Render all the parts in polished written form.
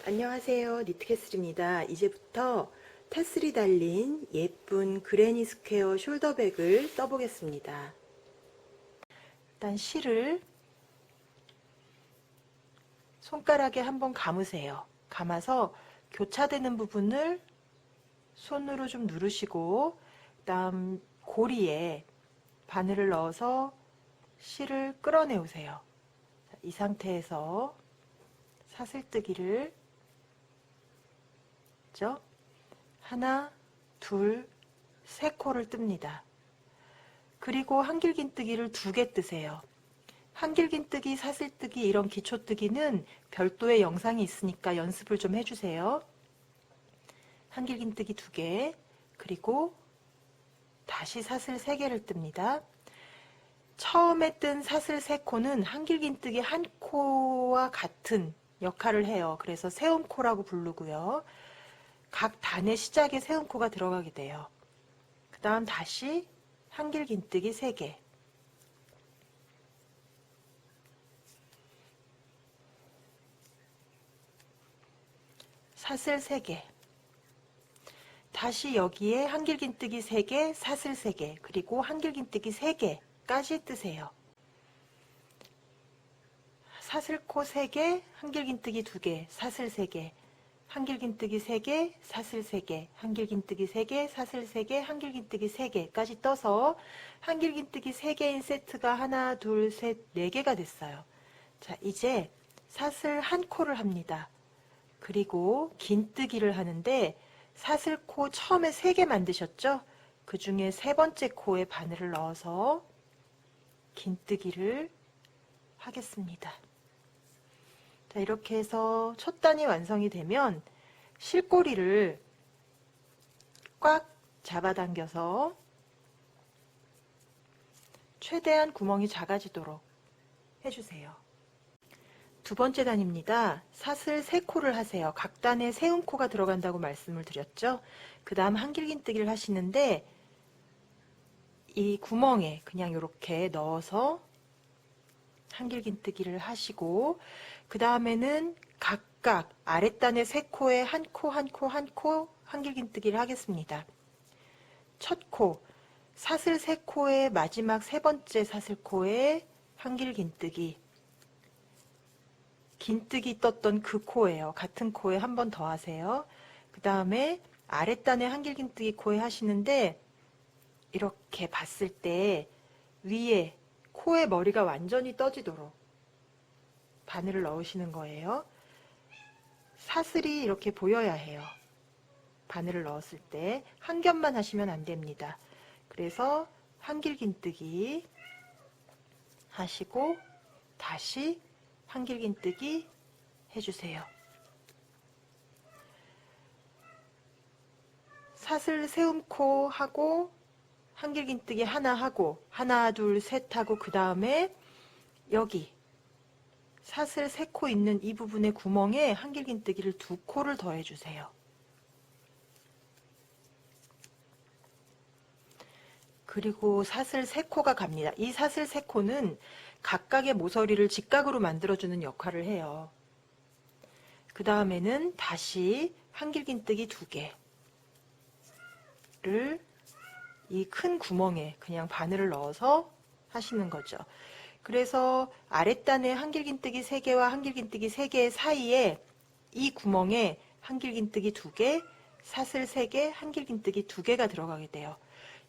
안녕하세요. 니트캐슬입니다. 이제부터 타슬이 달린 예쁜 그레니 스퀘어 숄더백을 떠보겠습니다. 일단 실을 손가락에 한번 감으세요. 감아서 교차되는 부분을 손으로 좀 누르시고 그다음 고리에 바늘을 넣어서 실을 끌어내오세요. 이 상태에서 사슬뜨기를 하나, 둘, 세 코를 뜹니다. 그리고 한길긴뜨기를 2개 뜨세요. 한길긴뜨기, 사슬뜨기, 이런 기초뜨기는 별도의 영상이 있으니까 연습을 좀 해주세요. 한길긴뜨기 2개, 그리고 다시 사슬 3개를 뜹니다. 처음에 뜬 사슬 3코는 한길긴뜨기 1코와 같은 역할을 해요. 그래서 세움코라고 부르고요. 각 단의 시작에 세움코가 들어가게 돼요. 그 다음 다시 한길긴뜨기 3개, 사슬 3개, 다시 여기에 한길긴뜨기 3개, 사슬 3개, 그리고 한길긴뜨기 3개까지 뜨세요. 사슬코 3개, 한길긴뜨기 2개, 사슬 3개, 한길긴뜨기 3개, 사슬 3개, 한길긴뜨기 3개, 사슬 3개, 한길긴뜨기 3개까지 떠서 한길긴뜨기 3개인 세트가 하나, 둘, 셋, 4개가 됐어요. 자, 이제 사슬 1코를 합니다. 그리고 긴뜨기를 하는데 사슬코 처음에 3개 만드셨죠? 그 중에 3번째 코에 바늘을 넣어서 긴뜨기를 하겠습니다. 자, 이렇게 해서 첫 단이 완성이 되면 실꼬리를 꽉 잡아당겨서 최대한 구멍이 작아지도록 해주세요. 2번째 단입니다. 사슬 3코를 하세요. 각 단에 세움코가 들어간다고 말씀을 드렸죠. 그 다음 한길긴뜨기를 하시는데 이 구멍에 그냥 이렇게 넣어서 한길긴뜨기를 하시고 그 다음에는 각각 아랫단의 3코에 1코, 1코, 1코 한길긴뜨기를 하겠습니다. 첫 코, 사슬 3코의 마지막 3번째 사슬코에 한길긴뜨기, 긴뜨기 떴던 그 코예요. 같은 코에 한 번 더 하세요. 그 다음에 아랫단에 한길긴뜨기 코에 하시는데 이렇게 봤을 때 위에 코의 머리가 완전히 떠지도록 바늘을 넣으시는 거예요. 사슬이 이렇게 보여야 해요. 바늘을 넣었을 때 한 겹만 하시면 안 됩니다. 그래서 한길긴뜨기 하시고 다시 한길긴뜨기 해주세요. 사슬 세움코 하고 한길긴뜨기 하나 하고 하나 둘 셋 하고 그 다음에 여기 사슬 3코 있는 이 부분의 구멍에 한길긴뜨기를 2코를 더 해주세요. 그리고 사슬 3코가 갑니다. 이 사슬 3코는 각각의 모서리를 직각으로 만들어주는 역할을 해요. 그 다음에는 다시 한길긴뜨기 2개를 이 큰 구멍에 그냥 바늘을 넣어서 하시는 거죠. 그래서 아랫단에 한길긴뜨기 3개와 한길긴뜨기 3개 사이에 이 구멍에 한길긴뜨기 2개, 사슬 3개, 한길긴뜨기 2개가 들어가게 돼요.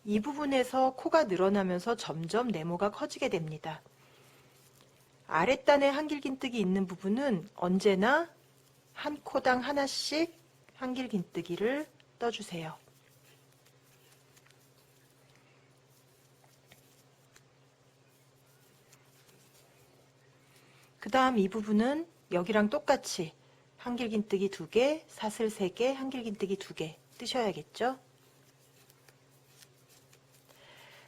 이 부분에서 코가 늘어나면서 점점 네모가 커지게 됩니다. 아랫단에 한길긴뜨기 있는 부분은 언제나 한 코당 하나씩 한길긴뜨기를 떠주세요. 그 다음 이 부분은 여기랑 똑같이 한길긴뜨기 2개, 사슬 3개, 한길긴뜨기 2개 뜨셔야겠죠?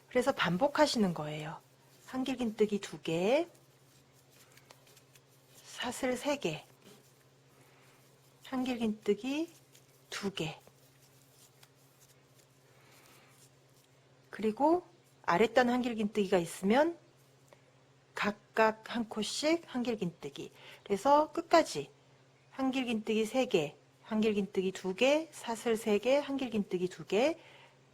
그래서 반복하시는 거예요. 한길긴뜨기 2개, 사슬 3개, 한길긴뜨기 2개, 그리고 아랫단 한길긴뜨기가 있으면 각각 한 코씩 한길긴뜨기. 그래서 끝까지 한길긴뜨기 3개, 한길긴뜨기 2개, 사슬 3개, 한길긴뜨기 2개,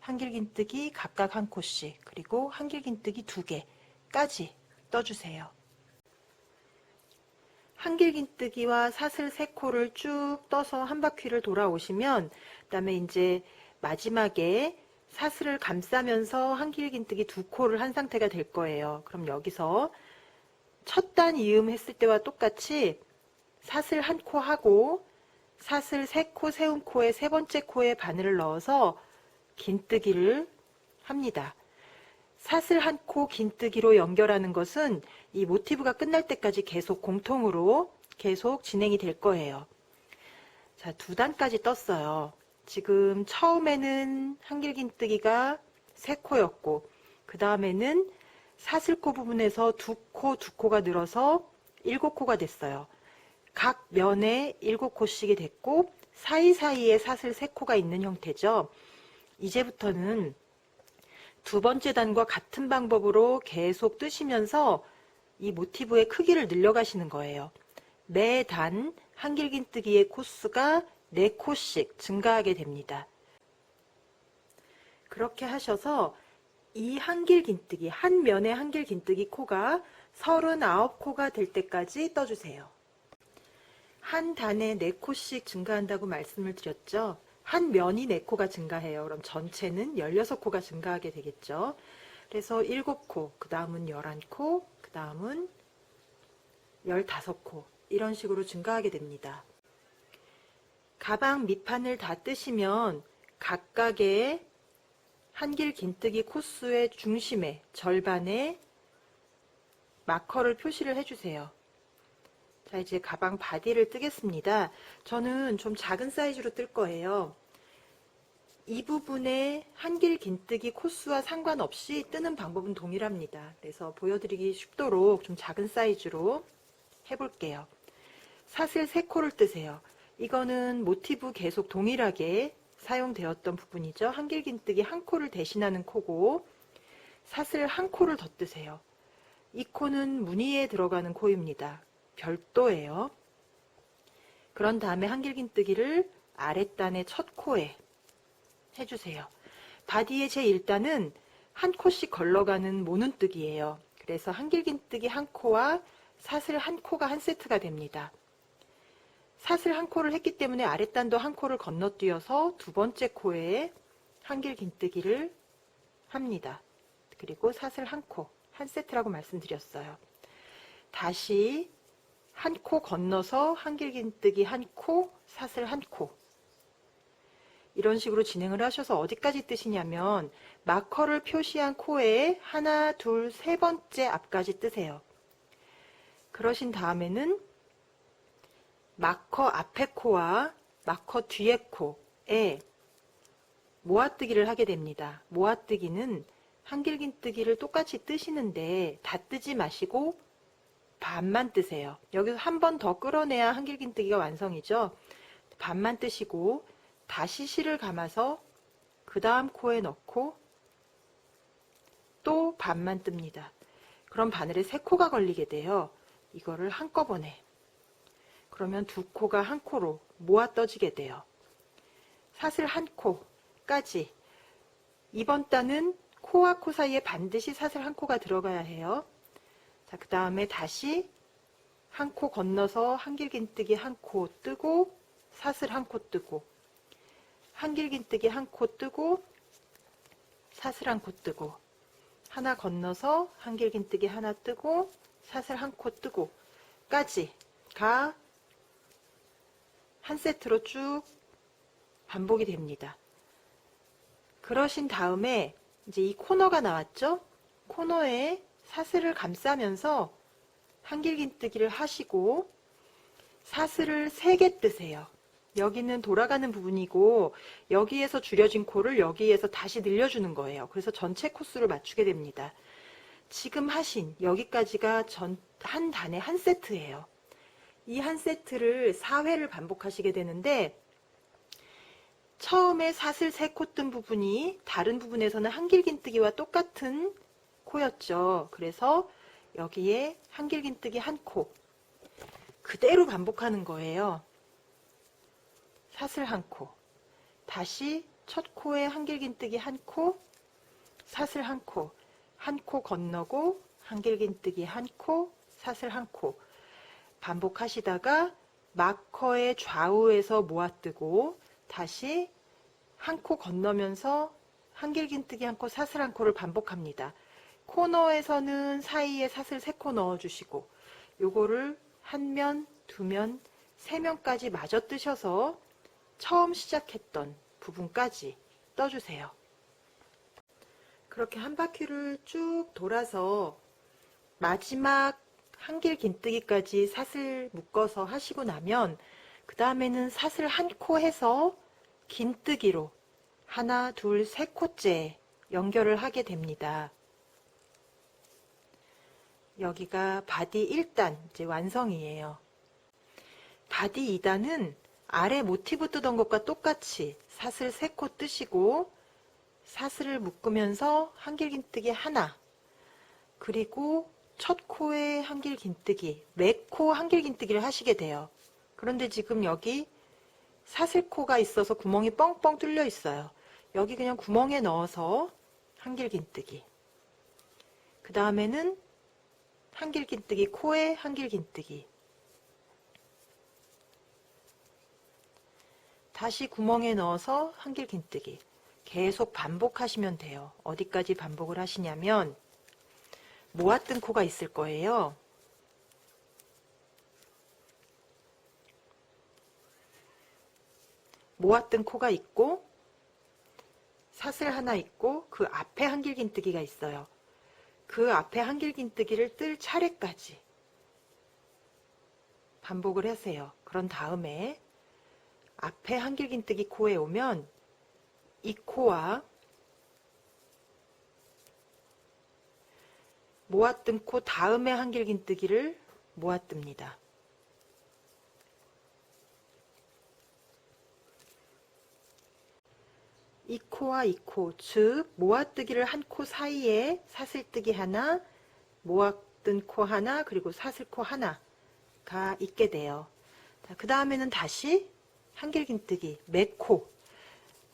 한길긴뜨기 각각 한 코씩, 그리고 한길긴뜨기 2개까지 떠주세요. 한길긴뜨기와 사슬 3코를 쭉 떠서 한 바퀴를 돌아오시면, 그 다음에 이제 마지막에 사슬을 감싸면서 한길긴뜨기 2코를 한 상태가 될 거예요. 그럼 여기서 첫 단 이음 했을 때와 똑같이 사슬 1코 하고 사슬 3코 세운 코에 세 번째 코에 바늘을 넣어서 긴뜨기를 합니다. 사슬 1코 긴뜨기로 연결하는 것은 이 모티브가 끝날 때까지 계속 공통으로 계속 진행이 될 거예요. 자, 2단까지 떴어요. 지금 처음에는 한길긴뜨기가 3코였고 그 다음에는 사슬코 부분에서 2코, 2코가 늘어서 7코가 됐어요. 각 면에 7코씩이 됐고 사이사이에 사슬 3코가 있는 형태죠. 이제부터는 두 번째 단과 같은 방법으로 계속 뜨시면서 이 모티브의 크기를 늘려가시는 거예요. 매 단 한길긴뜨기의 코수가 4코씩 증가하게 됩니다. 그렇게 하셔서 이 한길긴뜨기, 한 면의 한길긴뜨기 코가 39코가 될 때까지 떠주세요. 한 단에 4코씩 증가한다고 말씀을 드렸죠. 한 면이 4코가 증가해요. 그럼 전체는 16코가 증가하게 되겠죠. 그래서 7코, 그 다음은 11코, 그 다음은 15코 이런 식으로 증가하게 됩니다. 가방 밑판을 다 뜨시면 각각의 한길긴뜨기 코수의 중심에 절반에 마커를 표시를 해주세요. 자, 이제 가방 바디를 뜨겠습니다. 저는 좀 작은 사이즈로 뜰 거예요. 이 부분에 한길긴뜨기 코수와 상관없이 뜨는 방법은 동일합니다. 그래서 보여드리기 쉽도록 좀 작은 사이즈로 해볼게요. 사슬 3코를 뜨세요. 이거는 모티브 계속 동일하게 사용되었던 부분이죠. 한길긴뜨기 1코를 대신하는 코고 사슬 1코를 더 뜨세요. 이 코는 무늬에 들어가는 코입니다. 별도예요. 그런 다음에 한길긴뜨기를 아랫단의 첫 코에 해주세요. 바디의 제1단은 한 코씩 걸러가는 모눈뜨기예요. 그래서 한길긴뜨기 1코와 사슬 1코가 한 세트가 됩니다. 사슬 1코를 했기 때문에 아랫단도 1코를 건너뛰어서 두 번째 코에 한길긴뜨기를 합니다. 그리고 사슬 1코, 한 세트라고 말씀드렸어요. 다시 1코 건너서 한길긴뜨기 1코, 사슬 1코 이런 식으로 진행을 하셔서 어디까지 뜨시냐면 마커를 표시한 코에 하나, 둘, 세 번째 앞까지 뜨세요. 그러신 다음에는 마커 앞에 코와 마커 뒤에 코에 모아뜨기를 하게 됩니다. 모아뜨기는 한길긴뜨기를 똑같이 뜨시는데 다 뜨지 마시고 반만 뜨세요. 여기서 한 번 더 끌어내야 한길긴뜨기가 완성이죠. 반만 뜨시고 다시 실을 감아서 그 다음 코에 넣고 또 반만 뜹니다. 그럼 바늘에 3코가 걸리게 돼요. 이거를 한꺼번에. 그러면 2코가 1코로 모아 떠지게 돼요. 사슬 1코까지. 이번 단은 코와 코 사이에 반드시 사슬 1코가 들어가야 해요. 자, 그 다음에 다시 1코 건너서 한길긴뜨기 1코 뜨고 사슬 1코 뜨고 한길긴뜨기 1코 뜨고 사슬 1코 뜨고 하나 건너서 한길긴뜨기 하나 뜨고 사슬 1코 뜨고 까지가 한 세트로 쭉 반복이 됩니다. 그러신 다음에 이제 이 코너가 나왔죠? 코너에 사슬을 감싸면서 한길긴뜨기를 하시고 사슬을 3개 뜨세요. 여기는 돌아가는 부분이고 여기에서 줄여진 코를 여기에서 다시 늘려주는 거예요. 그래서 전체 코수를 맞추게 됩니다. 지금 하신 여기까지가 한 단에 한 세트예요. 이 한 세트를 4회를 반복하시게 되는데 처음에 사슬 3코 뜬 부분이 다른 부분에서는 한길긴뜨기와 똑같은 코였죠. 그래서 여기에 한길긴뜨기 1코 그대로 반복하는 거예요. 사슬 한 코, 다시 첫 코에 한길긴뜨기 한 코, 사슬 한 코, 한 코 건너고 한길긴뜨기 한 코, 사슬 한 코 반복하시다가 마커의 좌우에서 모아뜨고 다시 한 코 건너면서 한길긴뜨기 한 코, 사슬 한 코를 반복합니다. 코너에서는 사이에 사슬 3코 넣어주시고 요거를 한 면, 두 면, 세 면까지 마저 뜨셔서 처음 시작했던 부분까지 떠주세요. 그렇게 한 바퀴를 쭉 돌아서 마지막 한길긴뜨기까지 사슬 묶어서 하시고 나면 그 다음에는 사슬 한 코 해서 긴뜨기로 하나, 둘, 세 코째 연결을 하게 됩니다. 여기가 바디 1단 이제 완성이에요. 바디 2단은 아래 모티브 뜨던 것과 똑같이 사슬 3코 뜨시고 사슬을 묶으면서 한길긴뜨기 하나, 그리고 첫 코에 한길긴뜨기, 매코 한길긴뜨기를 하시게 돼요. 그런데 지금 여기 사슬코가 있어서 구멍이 뻥뻥 뚫려 있어요. 여기 그냥 구멍에 넣어서 한길긴뜨기, 그 다음에는 한길긴뜨기, 코에 한길긴뜨기, 다시 구멍에 넣어서 한길긴뜨기 계속 반복하시면 돼요. 어디까지 반복을 하시냐면 모아뜬 코가 있을 거예요. 모아뜬 코가 있고 사슬 하나 있고 그 앞에 한길긴뜨기가 있어요. 그 앞에 한길긴뜨기를 뜰 차례까지 반복을 하세요. 그런 다음에 앞에 한길긴뜨기 코에 오면 이 코와 모아뜬 코 다음에 한길긴뜨기를 모아뜹니다. 이 코와 이 코, 즉 모아뜨기를 한 코 사이에 사슬뜨기 하나, 모아뜬 코 하나, 그리고 사슬코 하나가 있게 돼요. 그 다음에는 다시 한길긴뜨기, 매코,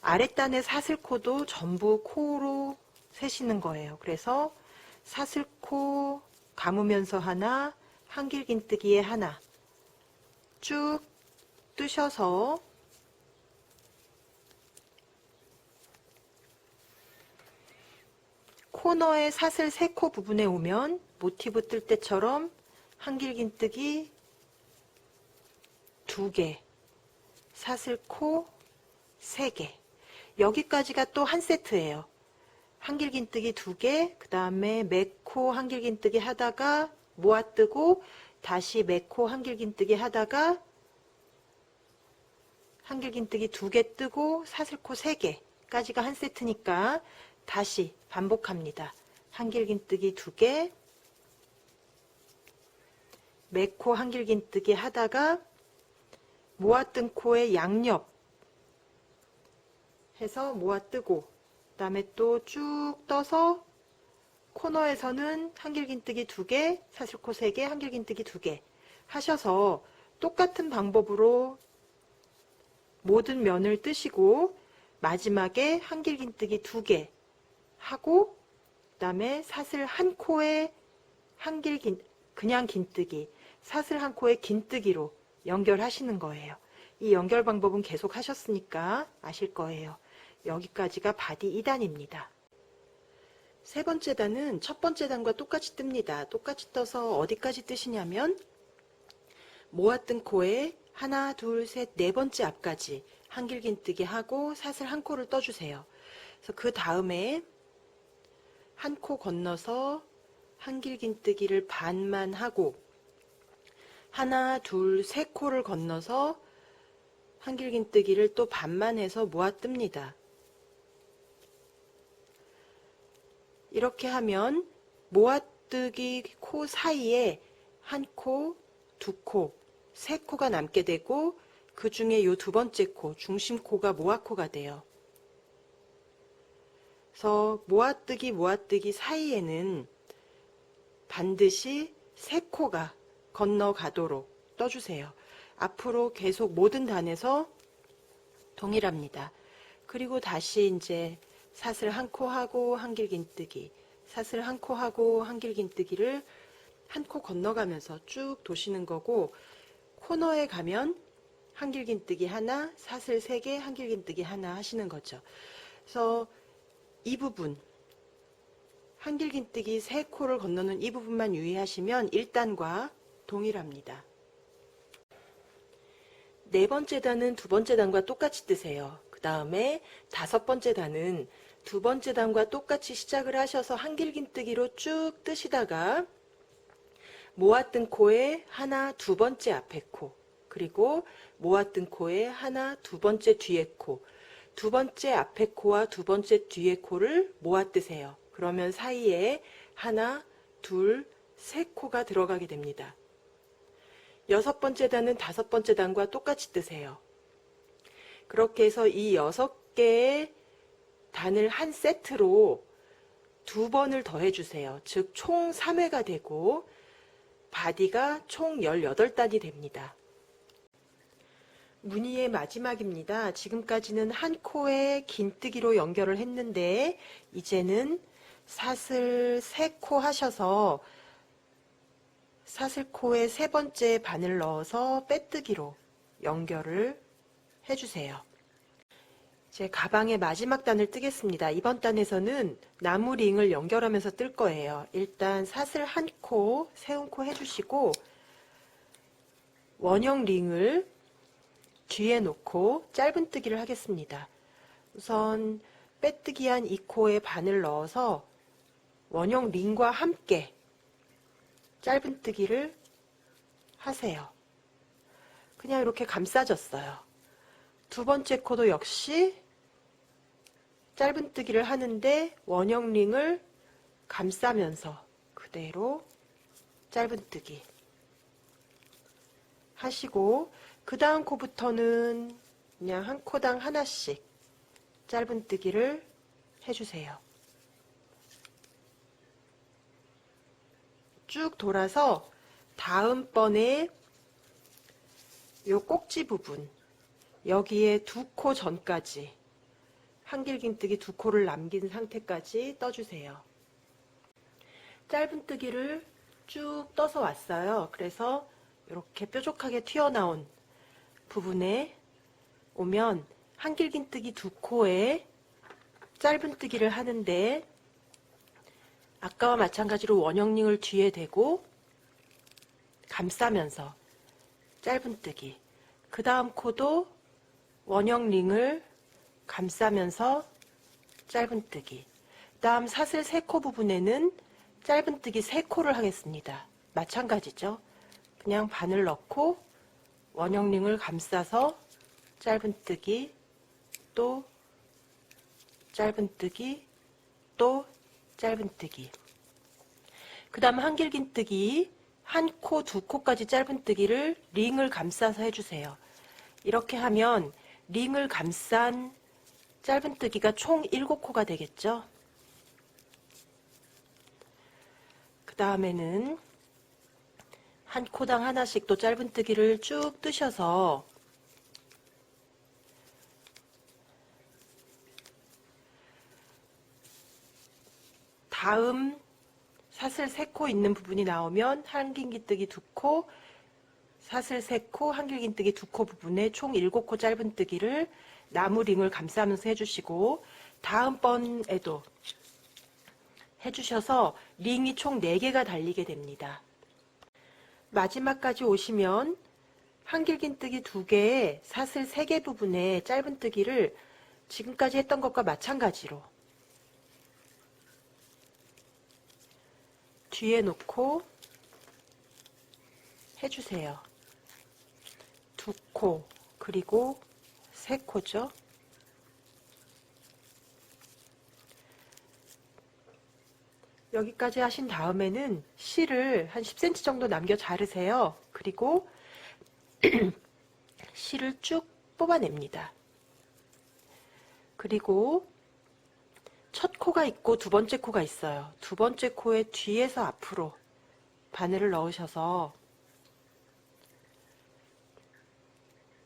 아랫단의 사슬코도 전부 코로 세시는 거예요. 그래서 사슬코 감으면서 하나, 한길긴뜨기에 하나 쭉 뜨셔서 코너의 사슬 3코 부분에 오면 모티브 뜰 때처럼 한길긴뜨기 2개, 사슬코 3개, 여기까지가 또 한 세트예요. 한길긴뜨기 2개, 그 다음에 매코 한길긴뜨기 하다가 모아뜨고 다시 매코 한길긴뜨기 하다가 한길긴뜨기 2개 뜨고 사슬코 3개까지가 한 세트니까 다시 반복합니다. 한길긴뜨기 2개, 매코 한길긴뜨기 하다가 모아뜬 코의 양옆 해서 모아뜨고 그 다음에 또 쭉 떠서 코너에서는 한길긴뜨기 2개, 사슬코 3개, 한길긴뜨기 2개 하셔서 똑같은 방법으로 모든 면을 뜨시고 마지막에 한길긴뜨기 2개 하고 그 다음에 사슬 한 코에 그냥 긴뜨기, 사슬 한 코에 긴뜨기로 연결하시는 거예요. 이 연결 방법은 계속 하셨으니까 아실 거예요. 여기까지가 바디 2단입니다. 세 번째 단은 첫 번째 단과 똑같이 뜹니다. 똑같이 떠서 어디까지 뜨시냐면 모아뜬 코에 하나, 둘, 셋, 네 번째 앞까지 한길긴뜨기 하고 사슬 한 코를 떠주세요. 그래서 그 다음에 한 코 건너서 한길긴뜨기를 반만 하고 하나, 둘, 세 코를 건너서 한길긴뜨기를 또 반만 해서 모아뜹니다. 이렇게 하면 모아뜨기 코 사이에 한 코, 두 코, 세 코가 남게 되고 그 중에 이 두 번째 코, 중심 코가 모아코가 돼요. 그래서 모아뜨기 사이에는 반드시 세 코가 건너가도록 떠주세요. 앞으로 계속 모든 단에서 동일합니다. 그리고 다시 이제 사슬 한 코 하고 한길긴뜨기, 사슬 한 코 하고 한길긴뜨기를 한 코 건너가면서 쭉 도시는 거고, 코너에 가면 한길긴뜨기 하나, 사슬 3개, 한길긴뜨기 하나 하시는 거죠. 그래서 이 부분, 한길긴뜨기 3코를 건너는 이 부분만 유의하시면 1단과 동일합니다. 네 번째 단은 두 번째 단과 똑같이 뜨세요. 그 다음에 다섯 번째 단은 두 번째 단과 똑같이 시작을 하셔서 한길긴뜨기로 쭉 뜨시다가 모아뜬 코에 하나, 두 번째 앞에 코, 그리고 모아뜬 코에 하나, 두 번째 뒤에 코, 두 번째 앞에 코와 두 번째 뒤에 코를 모아 뜨세요. 그러면 사이에 하나, 둘, 세 코가 들어가게 됩니다. 여섯 번째 단은 다섯 번째 단과 똑같이 뜨세요. 그렇게 해서 이 6개의 단을 한 세트로 2번을 더해 주세요. 즉 총 3회가 되고 바디가 총 18단이 됩니다. 무늬의 마지막입니다. 지금까지는 한 코에 긴뜨기로 연결을 했는데 이제는 사슬 3코 하셔서 사슬코에 세 번째 바늘 넣어서 빼뜨기로 연결을 해주세요. 이제 가방의 마지막 단을 뜨겠습니다. 이번 단에서는 나무 링을 연결하면서 뜰 거예요. 일단 사슬 한 코, 세운 코 해주시고 원형 링을 뒤에 놓고 짧은뜨기를 하겠습니다. 우선 빼뜨기한 이 코에 바늘 넣어서 원형 링과 함께 짧은뜨기를 하세요. 그냥 이렇게 감싸졌어요. 두 번째 코도 역시 짧은뜨기를 하는데 원형 링을 감싸면서 그대로 짧은뜨기 하시고 그 다음 코부터는 그냥 한 코당 하나씩 짧은뜨기를 해주세요. 쭉 돌아서 다음번에 요 꼭지 부분 여기에 2코 전까지 한길긴뜨기 2코를 남긴 상태까지 떠주세요. 짧은뜨기를 쭉 떠서 왔어요. 그래서 이렇게 뾰족하게 튀어나온 부분에 오면 한길긴뜨기 2코에 짧은뜨기를 하는데 아까와 마찬가지로 원형링을 뒤에 대고 감싸면서 짧은뜨기, 그 다음 코도 원형링을 감싸면서 짧은뜨기, 그 다음 사슬 3코 부분에는 짧은뜨기 3코를 하겠습니다. 마찬가지죠. 그냥 바늘 넣고 원형링을 감싸서 짧은뜨기, 또 짧은뜨기, 또 짧은뜨기. 그 다음 한길긴뜨기 한 코, 2코까지 짧은뜨기를 링을 감싸서 해주세요. 이렇게 하면 링을 감싼 짧은뜨기가 총 7코가 되겠죠. 그 다음에는 한 코당 하나씩 또 짧은뜨기를 쭉 뜨셔서 다음 사슬 3코 있는 부분이 나오면 한길긴뜨기 2코, 사슬 3코, 한길긴뜨기 2코 부분에 총 7코 짧은뜨기를 나무 링을 감싸면서 해주시고 다음번에도 해주셔서 링이 총 4개가 달리게 됩니다. 마지막까지 오시면 한길긴뜨기 2개에 사슬 3개 부분에 짧은뜨기를 지금까지 했던 것과 마찬가지로 뒤에 놓고 해주세요. 2코 그리고 3코죠. 여기까지 하신 다음에는 실을 한 10cm 정도 남겨 자르세요. 그리고 실을 쭉 뽑아냅니다. 그리고 첫 코가 있고 두 번째 코가 있어요. 두 번째 코의 뒤에서 앞으로 바늘을 넣으셔서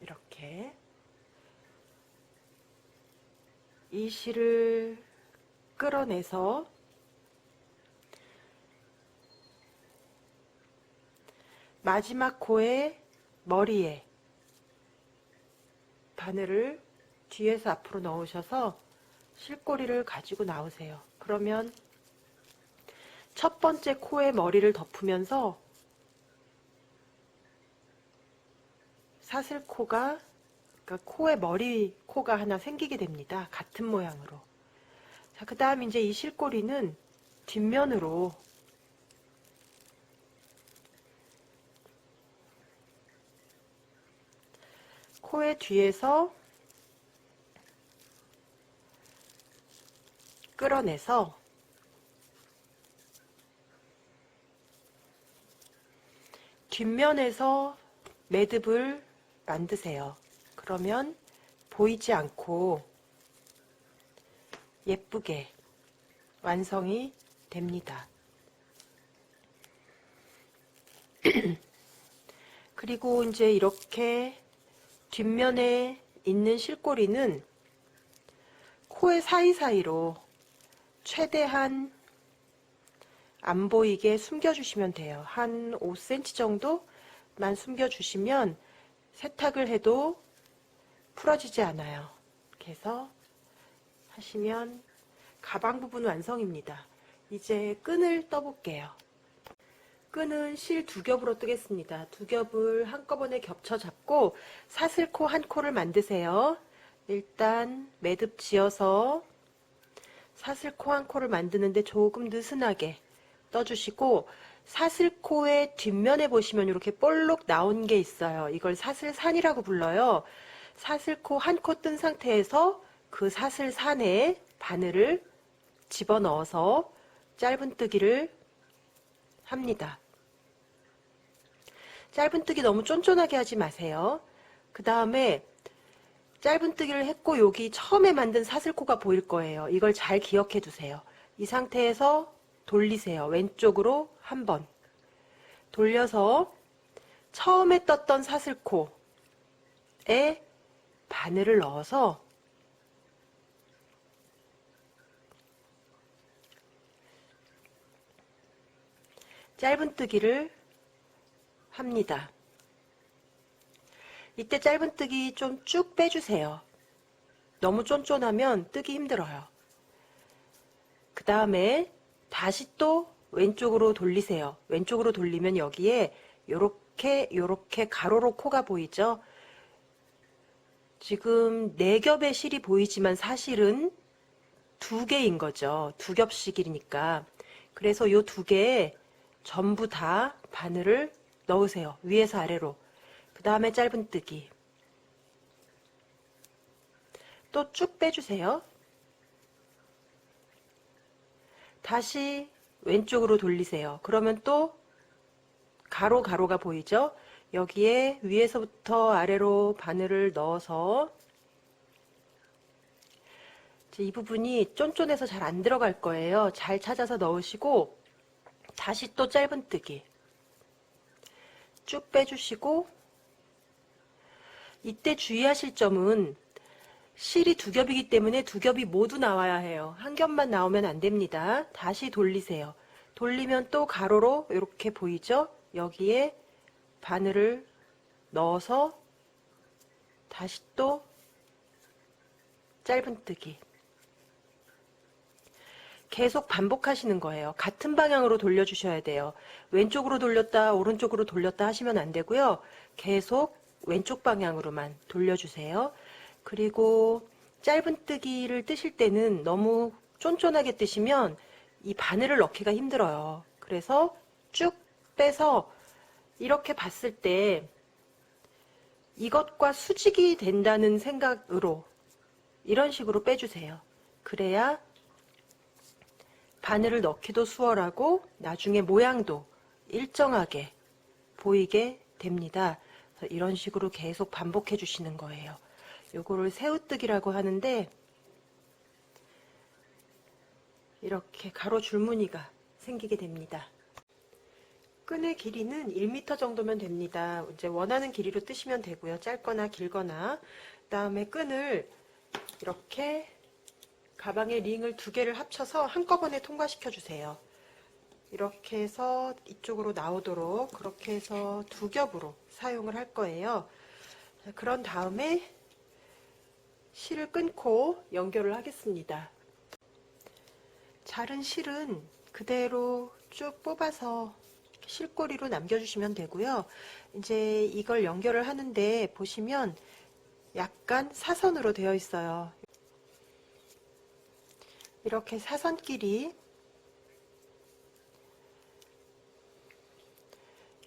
이렇게 이 실을 끌어내서 마지막 코의 머리에 바늘을 뒤에서 앞으로 넣으셔서 실꼬리를 가지고 나오세요. 그러면 첫 번째 코의 머리를 덮으면서 사슬코가, 그러니까 코의 머리 코가 하나 생기게 됩니다. 같은 모양으로. 자, 그 다음 이제 이 실꼬리는 뒷면으로 코의 뒤에서 끌어내서 뒷면에서 매듭을 만드세요. 그러면 보이지 않고 예쁘게 완성이 됩니다. 그리고 이제 이렇게 뒷면에 있는 실꼬리는 코의 사이사이로 최대한 안 보이게 숨겨주시면 돼요. 한 5cm 정도만 숨겨주시면 세탁을 해도 풀어지지 않아요. 이렇게 해서 하시면 가방 부분 완성입니다. 이제 끈을 떠볼게요. 끈은 실 2겹으로 뜨겠습니다. 2겹을 한꺼번에 겹쳐 잡고 사슬코 한 코를 만드세요. 일단 매듭 지어서 사슬코 한 코를 만드는데 조금 느슨하게 떠주시고, 사슬코의 뒷면에 보시면 이렇게 볼록 나온 게 있어요. 이걸 사슬산이라고 불러요. 사슬코 한 코 뜬 상태에서 그 사슬산에 바늘을 집어넣어서 짧은뜨기를 합니다. 짧은뜨기 너무 쫀쫀하게 하지 마세요. 그 다음에 짧은뜨기를 했고 여기 처음에 만든 사슬코가 보일 거예요. 이걸 잘 기억해 두세요. 이 상태에서 돌리세요. 왼쪽으로 한번 돌려서 처음에 떴던 사슬코에 바늘을 넣어서 짧은뜨기를 합니다. 이때 짧은뜨기 좀 쭉 빼주세요. 너무 쫀쫀하면 뜨기 힘들어요. 그 다음에 다시 또 왼쪽으로 돌리세요. 왼쪽으로 돌리면 여기에 요렇게 가로로 코가 보이죠? 지금 4겹의 실이 보이지만 사실은 2개인 거죠. 2겹씩이니까. 그래서 요 2개에 전부 다 바늘을 넣으세요. 위에서 아래로. 그 다음에 짧은뜨기. 또 쭉 빼주세요. 다시 왼쪽으로 돌리세요. 그러면 또 가로가 보이죠? 여기에 위에서부터 아래로 바늘을 넣어서 이 부분이 쫀쫀해서 잘 안 들어갈 거예요. 잘 찾아서 넣으시고 다시 또 짧은뜨기 쭉 빼주시고, 이때 주의하실 점은 실이 2겹이기 때문에 2겹이 모두 나와야 해요. 한 겹만 나오면 안 됩니다. 다시 돌리세요. 돌리면 또 가로로 이렇게 보이죠? 여기에 바늘을 넣어서 다시 또 짧은뜨기. 계속 반복하시는 거예요. 같은 방향으로 돌려주셔야 돼요. 왼쪽으로 돌렸다 오른쪽으로 돌렸다 하시면 안 되고요. 계속 왼쪽 방향으로만 돌려주세요. 그리고 짧은뜨기를 뜨실 때는 너무 쫀쫀하게 뜨시면 이 바늘을 넣기가 힘들어요. 그래서 쭉 빼서 이렇게 봤을 때 이것과 수직이 된다는 생각으로 이런 식으로 빼주세요. 그래야 바늘을 넣기도 수월하고 나중에 모양도 일정하게 보이게 됩니다. 그래서 이런 식으로 계속 반복해 주시는 거예요. 요거를 새우뜨기라고 하는데, 이렇게 가로 줄무늬가 생기게 됩니다. 끈의 길이는 1m 정도면 됩니다. 이제 원하는 길이로 뜨시면 되고요. 짧거나 길거나. 그 다음에 끈을 이렇게 가방에 링을 2개를 합쳐서 한꺼번에 통과시켜 주세요. 이렇게 해서 이쪽으로 나오도록 그렇게 해서 2겹으로 사용을 할 거예요. 그런 다음에 실을 끊고 연결을 하겠습니다. 자른 실은 그대로 쭉 뽑아서 실꼬리로 남겨주시면 되고요. 이제 이걸 연결을 하는데 보시면 약간 사선으로 되어 있어요. 이렇게 사선끼리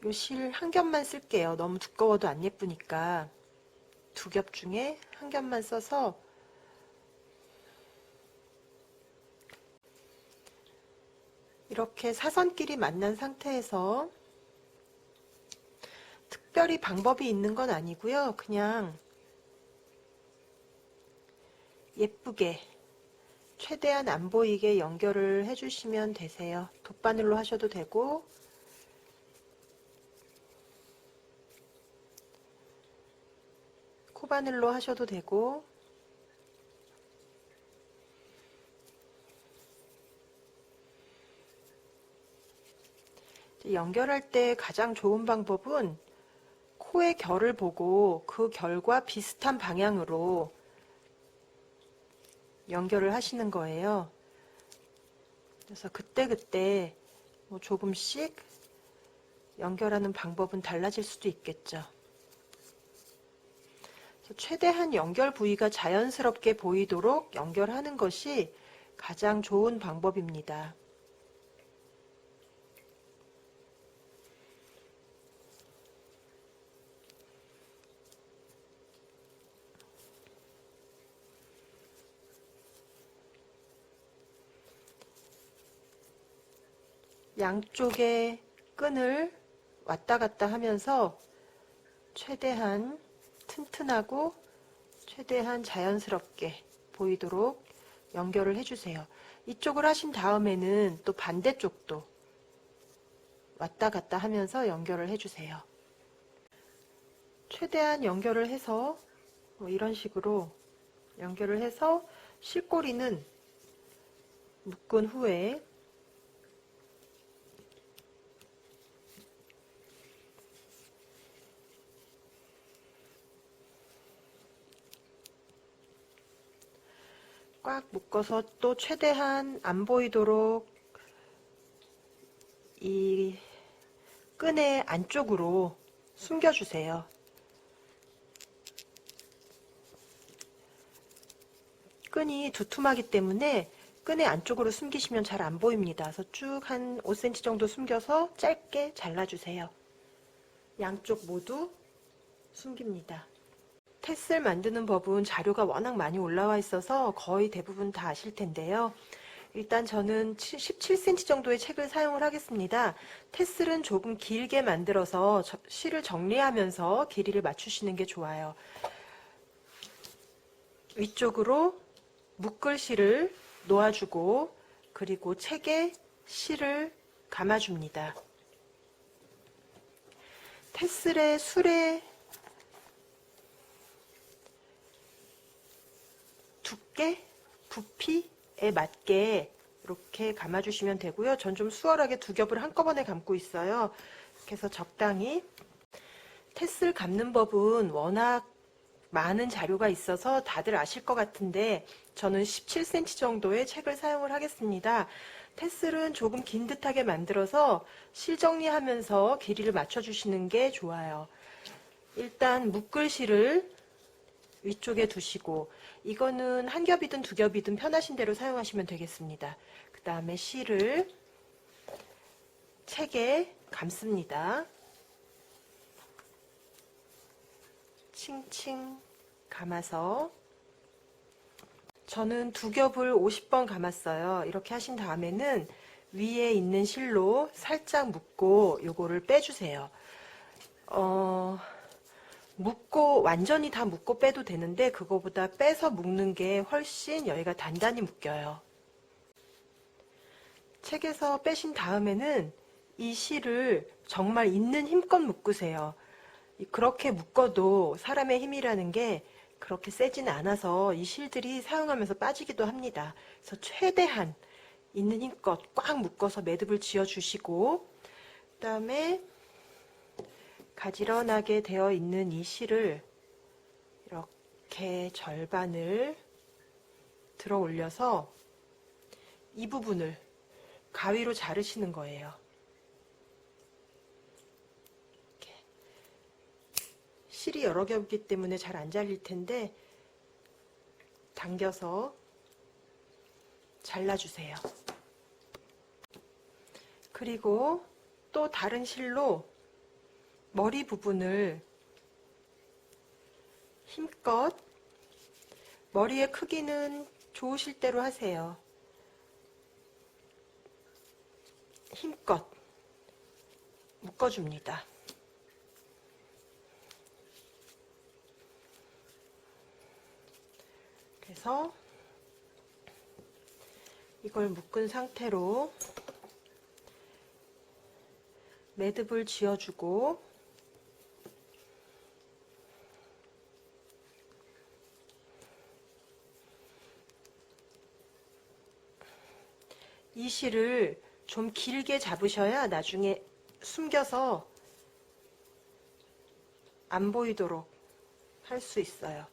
요 실 한 겹만 쓸게요. 너무 두꺼워도 안 예쁘니까 2겹 중에 한 겹만 써서 이렇게 사선끼리 만난 상태에서 특별히 방법이 있는 건 아니고요. 그냥 예쁘게 최대한 안 보이게 연결을 해주시면 되세요. 돗바늘로 하셔도 되고 코바늘로 하셔도 되고 연결할 때 가장 좋은 방법은 코의 결을 보고 그 결과 비슷한 방향으로 연결을 하시는 거예요. 그래서 그때그때 뭐 조금씩 연결하는 방법은 달라질 수도 있겠죠. 최대한 연결 부위가 자연스럽게 보이도록 연결하는 것이 가장 좋은 방법입니다. 양쪽의 끈을 왔다 갔다 하면서 최대한 튼튼하고 최대한 자연스럽게 보이도록 연결을 해주세요. 이쪽을 하신 다음에는 또 반대쪽도 왔다 갔다 하면서 연결을 해주세요. 최대한 연결을 해서 이런 식으로 연결을 해서 실꼬리는 묶은 후에 꽉 묶어서 또 최대한 안 보이도록 이 끈의 안쪽으로 숨겨주세요. 끈이 두툼하기 때문에 끈의 안쪽으로 숨기시면 잘 안 보입니다. 그래서 쭉 한 5cm 정도 숨겨서 짧게 잘라주세요. 양쪽 모두 숨깁니다. 테슬 만드는 법은 자료가 워낙 많이 올라와 있어서 거의 대부분 다 아실 텐데요. 일단 저는 17cm 정도의 책을 사용을 하겠습니다. 테슬은 조금 길게 만들어서 실을 정리하면서 길이를 맞추시는 게 좋아요. 위쪽으로 묶을 실을 놓아주고 그리고 책에 실을 감아줍니다. 테슬의 술의 두께, 부피에 맞게 이렇게 감아주시면 되고요. 전 좀 수월하게 2겹을 한꺼번에 감고 있어요. 이렇게 해서 적당히. 테슬 감는 법은 워낙 많은 자료가 있어서 다들 아실 것 같은데 저는 17cm 정도의 책을 사용을 하겠습니다. 테슬은 조금 긴 듯하게 만들어서 실 정리하면서 길이를 맞춰주시는 게 좋아요. 일단 묶을 실을 위쪽에 두시고 이거는 한 겹이든 2겹이든 편하신 대로 사용하시면 되겠습니다. 그 다음에 실을 책에 감습니다. 칭칭 감아서 저는 2겹을 50번 감았어요. 이렇게 하신 다음에는 위에 있는 실로 살짝 묶고 요거를 빼주세요. 묶고 완전히 다 묶고 빼도 되는데 그거보다 빼서 묶는 게 훨씬 여기가 단단히 묶여요. 책에서 빼신 다음에는 이 실을 정말 있는 힘껏 묶으세요. 그렇게 묶어도 사람의 힘이라는 게 그렇게 세지는 않아서 이 실들이 사용하면서 빠지기도 합니다. 그래서 최대한 있는 힘껏 꽉 묶어서 매듭을 지어주시고, 그 다음에 가지런하게 되어 있는 이 실을 이렇게 절반을 들어 올려서 이 부분을 가위로 자르시는 거예요. 이렇게. 실이 여러 개이기 때문에 잘 안 잘릴 텐데 당겨서 잘라주세요. 그리고 또 다른 실로 머리 부분을 힘껏, 머리의 크기는 좋으실 대로 하세요. 힘껏 묶어줍니다. 그래서 이걸 묶은 상태로 매듭을 지어주고, 이 실을 좀 길게 잡으셔야 나중에 숨겨서 안 보이도록 할 수 있어요.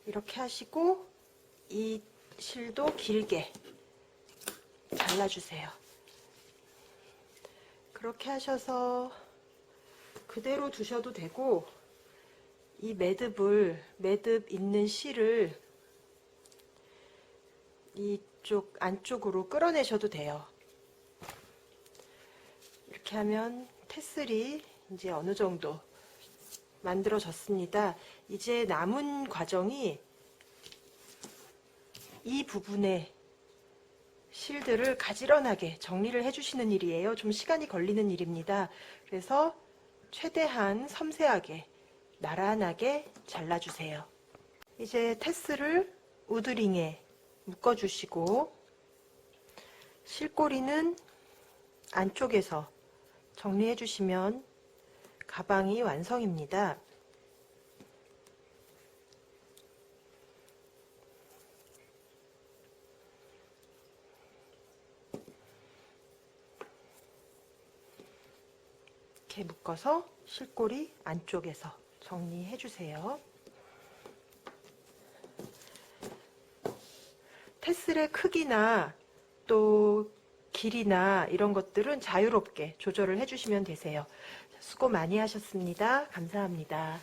이렇게 하시고 이 실도 길게 잘라주세요. 그렇게 하셔서 그대로 두셔도 되고, 이 매듭 있는 실을 이쪽 안쪽으로 끌어내셔도 돼요. 이렇게 하면 테슬이 이제 어느 정도 만들어졌습니다. 이제 남은 과정이 이 부분에 실들을 가지런하게 정리를 해주시는 일이에요. 좀 시간이 걸리는 일입니다. 그래서 최대한 섬세하게 나란하게 잘라주세요. 이제 테슬을 우드링에 묶어주시고, 실꼬리는 안쪽에서 정리해주시면 가방이 완성입니다. 이렇게 묶어서 실꼬리 안쪽에서 정리해주세요. 테슬의 크기나 또 길이나 이런 것들은 자유롭게 조절을 해주시면 되세요. 수고 많이 하셨습니다. 감사합니다.